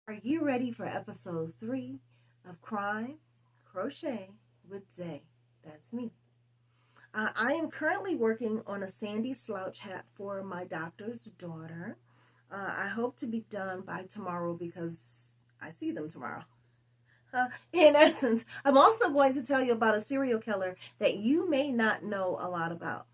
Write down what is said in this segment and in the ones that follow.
Are you ready for episode 3 of Crime Crochet with Zay? That's me. I am currently working on a sandy slouch hat for my doctor's daughter. I hope to be done by tomorrow because I see them tomorrow. In essence, I'm also going to tell you about a serial killer that you may not know a lot about.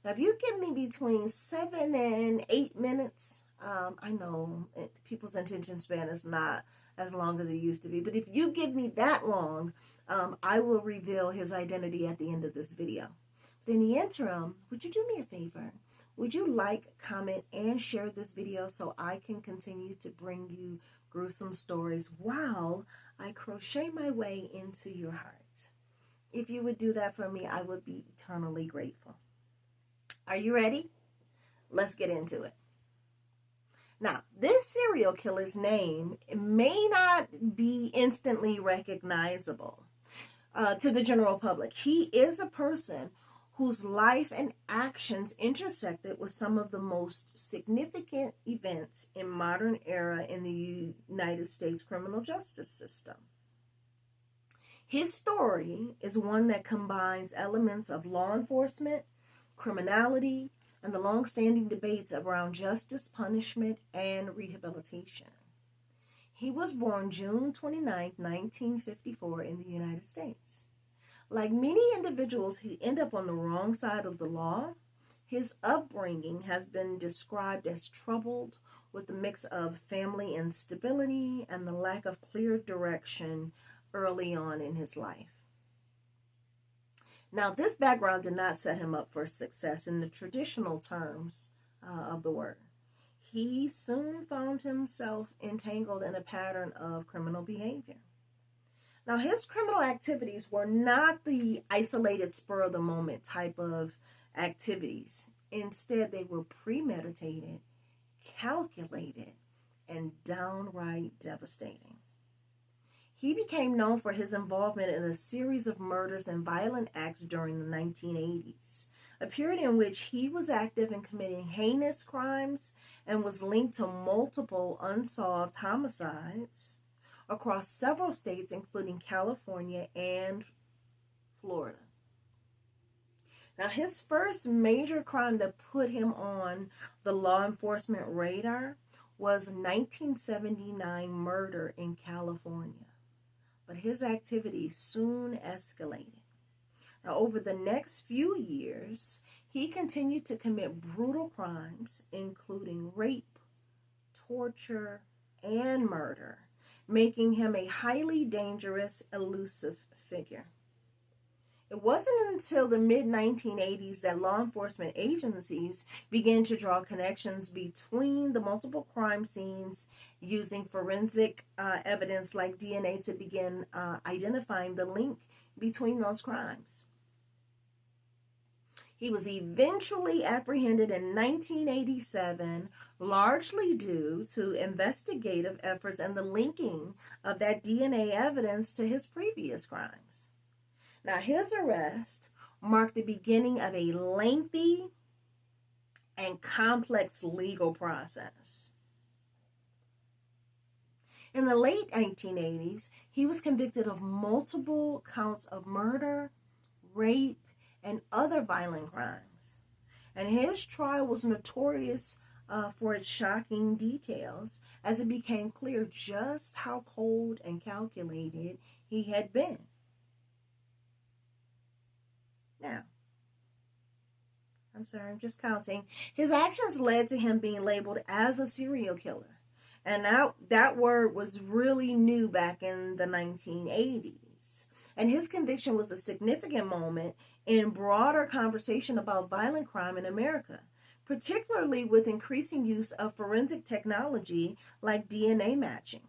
Now, if you give me between 7 and 8 minutes, I know people's attention span is not as long as it used to be, but if you give me that long, I will reveal his identity at the end of this video. But in the interim, would you do me a favor? Would you like, comment, and share this video so I can continue to bring you gruesome stories while I crochet my way into your heart? If you would do that for me, I would be eternally grateful. Are you ready? Let's get into it. Now, this serial killer's name may not be instantly recognizable to the general public. He is a person whose life and actions intersected with some of the most significant events in modern era in the United States criminal justice system. His story is one that combines elements of law enforcement, criminality, and the long-standing debates around justice, punishment, and rehabilitation. He was born June 29, 1954 in the United States. Like many individuals who end up on the wrong side of the law, his upbringing has been described as troubled with a mix of family instability and the lack of clear direction early on in his life. Now, this background did not set him up for success in the traditional terms of the word. He soon found himself entangled in a pattern of criminal behavior. Now, his criminal activities were not the isolated spur-of-the-moment type of activities. Instead, they were premeditated, calculated, and downright devastating. He became known for his involvement in a series of murders and violent acts during the 1980s, a period in which he was active in committing heinous crimes and was linked to multiple unsolved homicides across several states, including California and Florida. Now, his first major crime that put him on the law enforcement radar was 1979 murder in California. But his activities soon escalated. Now, over the next few years, he continued to commit brutal crimes, including rape, torture, and murder, making him a highly dangerous, elusive figure. It wasn't until the mid-1980s that law enforcement agencies began to draw connections between the multiple crime scenes using forensic evidence like DNA to begin identifying the link between those crimes. He was eventually apprehended in 1987, largely due to investigative efforts and the linking of that DNA evidence to his previous crimes. Now, his arrest marked the beginning of a lengthy and complex legal process. In the late 1980s, he was convicted of multiple counts of murder, rape, and other violent crimes. And his trial was notorious for its shocking details, as it became clear just how cold and calculated he had been. Now, I'm just counting. His actions led to him being labeled as a serial killer. And now that word was really new back in the 1980s. And his conviction was a significant moment in broader conversation about violent crime in America, particularly with increasing use of forensic technology like DNA matching.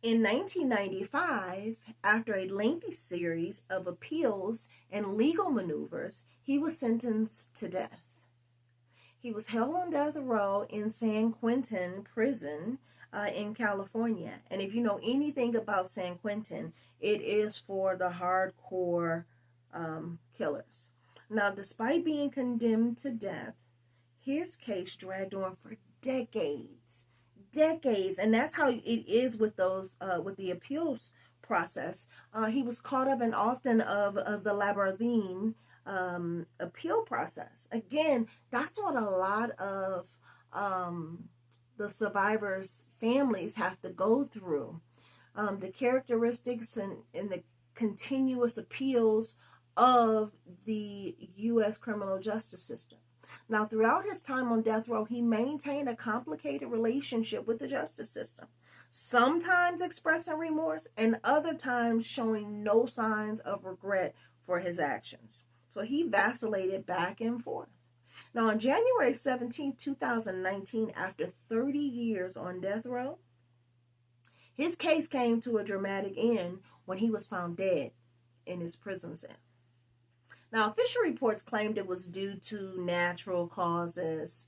In 1995, after a lengthy series of appeals and legal maneuvers, he was sentenced to death. He was held on death row in San Quentin prison in California. And if you know anything about San Quentin, it is for the hardcore killers. Now, despite being condemned to death, his case dragged on for decades, and that's how it is with those with the appeals process. He was caught up in often of the labyrinthine appeal process. Again, that's what a lot of the survivors' families have to go through. The characteristics and the continuous appeals of the U.S. criminal justice system. Now, throughout his time on death row, he maintained a complicated relationship with the justice system, sometimes expressing remorse and other times showing no signs of regret for his actions. So he vacillated back and forth. Now, on January 17, 2019, after 30 years on death row, his case came to a dramatic end when he was found dead in his prison cell. Now, official reports claimed it was due to natural causes,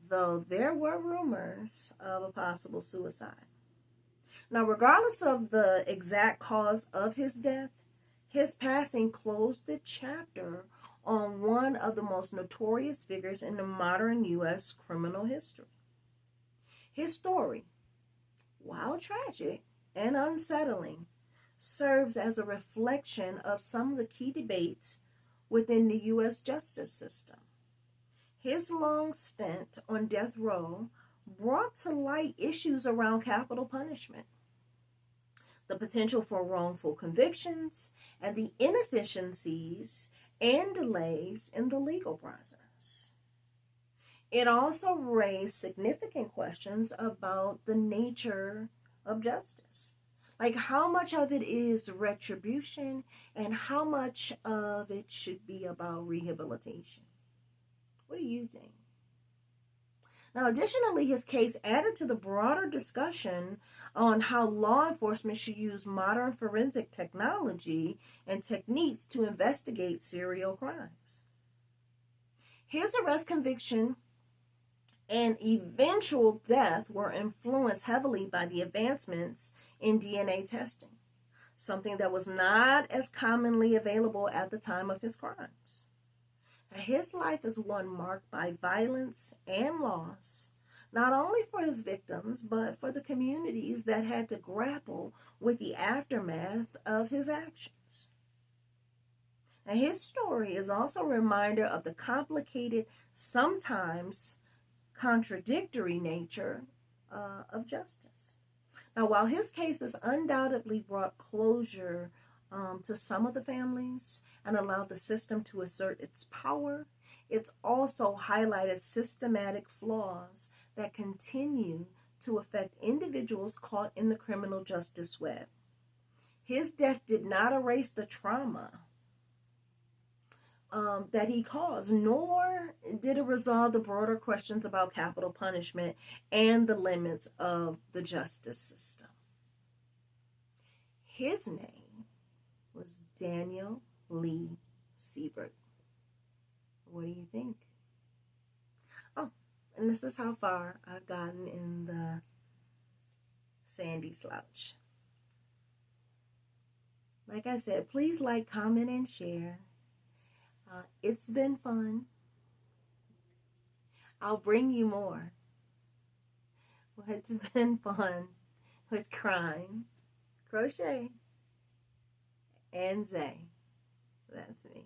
though there were rumors of a possible suicide. Now, regardless of the exact cause of his death, his passing closed the chapter on one of the most notorious figures in the modern U.S. criminal history. His story, while tragic and unsettling, serves as a reflection of some of the key debates within the U.S. justice system. His long stint on death row brought to light issues around capital punishment, the potential for wrongful convictions, and the inefficiencies and delays in the legal process. It also raised significant questions about the nature of justice. Like how much of it is retribution and how much of it should be about rehabilitation. What do you think? Now, additionally, his case added to the broader discussion on how law enforcement should use modern forensic technology and techniques to investigate serial crimes. His arrest, conviction, and eventual death were influenced heavily by the advancements in DNA testing, something that was not as commonly available at the time of his crimes. Now, his life is one marked by violence and loss, not only for his victims, but for the communities that had to grapple with the aftermath of his actions. Now, his story is also a reminder of the complicated, sometimes contradictory nature of justice. Now, while his case has undoubtedly brought closure to some of the families and allowed the system to assert its power, it's also highlighted systematic flaws that continue to affect individuals caught in the criminal justice web. His death did not erase the trauma that he caused, nor did it resolve the broader questions about capital punishment and the limits of the justice system. His name was Daniel Lee Siebert. What do you think? Oh, and this is how far I've gotten in the Sandy Slouch. Like I said, please like, comment, and share. It's been fun. I'll bring you more. It's been fun with Crime Crochet and Zay. That's me.